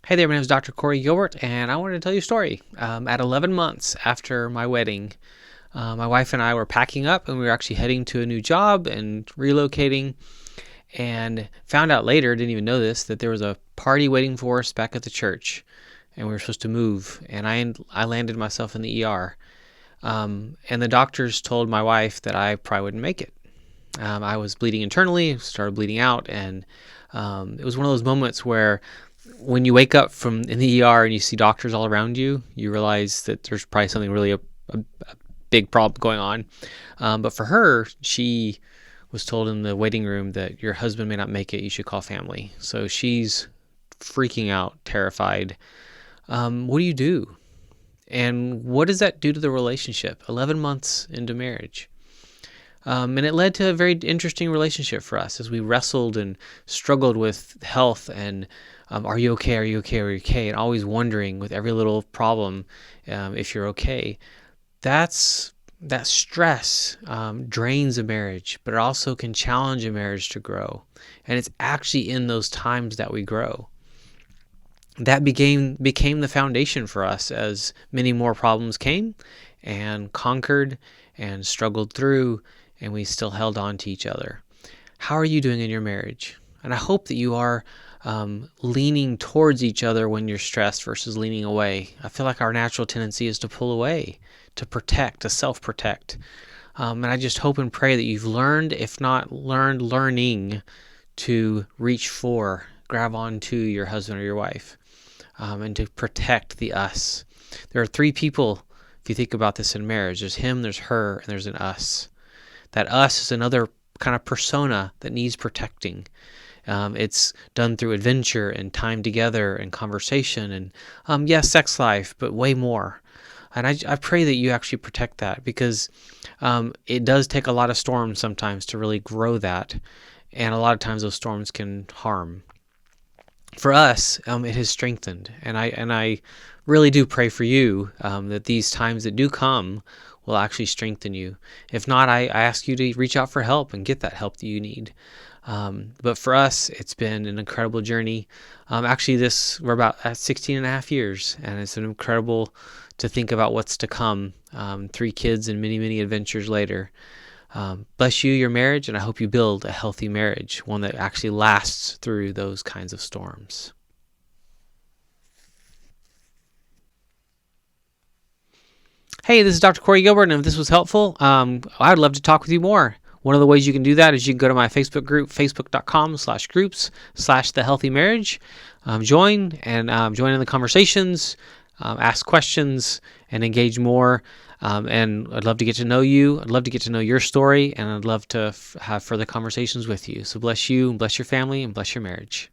Hey there, my name is Dr. Corey Gilbert, and I wanted to tell you a story. At 11 months after my wedding, my wife and I were packing up, and we were actually heading to a new job and relocating, and found out later, didn't even know this, that there was a party waiting for us back at the church, and we were supposed to move, and I landed myself in the ER. And the doctors told my wife that I probably wouldn't make it. I was bleeding internally, started bleeding out, and it was one of those moments where when you wake up from in the ER and you see doctors all around you, you realize that there's probably something really a big problem going on. But for her, she was told in the waiting room that your husband may not make it. You should call family. So she's freaking out, terrified. What do you do? And what does that do to the relationship? 11 months into marriage. And it led to a very interesting relationship for us as we wrestled and struggled with health and are you okay? Are you okay? Are you okay? And always wondering with every little problem if you're okay. That stress drains a marriage, but it also can challenge a marriage to grow. And it's actually in those times that we grow. That became the foundation for us as many more problems came and conquered and struggled through, and we still held on to each other. How are you doing in your marriage? And I hope that you are leaning towards each other when you're stressed versus leaning away. I feel like our natural tendency is to pull away, to protect, to self-protect. And I just hope and pray that you've learned, if not learning to reach for, grab onto your husband or your wife, and to protect the us. There are three people, if you think about this in marriage. There's him, there's her, and there's an us. That us is another kind of persona that needs protecting. It's done through adventure and time together and conversation and, yes, sex life, but way more. And I pray that you actually protect that because it does take a lot of storms sometimes to really grow that. And a lot of times those storms can harm. For us, it has strengthened. And I really do pray for you that these times that do come will actually strengthen you. If not, I ask you to reach out for help and get that help that you need. But for us, it's been an incredible journey. Actually, we're about at 16 and a half years, and it's an incredible to think about what's to come. 3 kids and many, many adventures later. Bless you, your marriage, and I hope you build a healthy marriage, one that actually lasts through those kinds of storms. Hey, this is Dr. Corey Gilbert, and if this was helpful, I would love to talk with you more. One of the ways you can do that is you can go to my Facebook group, facebook.com/groups/thehealthymarriage. Join and join in the conversations, ask questions, and engage more. And I'd love to get to know you. I'd love to get to know your story, and I'd love to have further conversations with you. So bless you, and bless your family, and bless your marriage.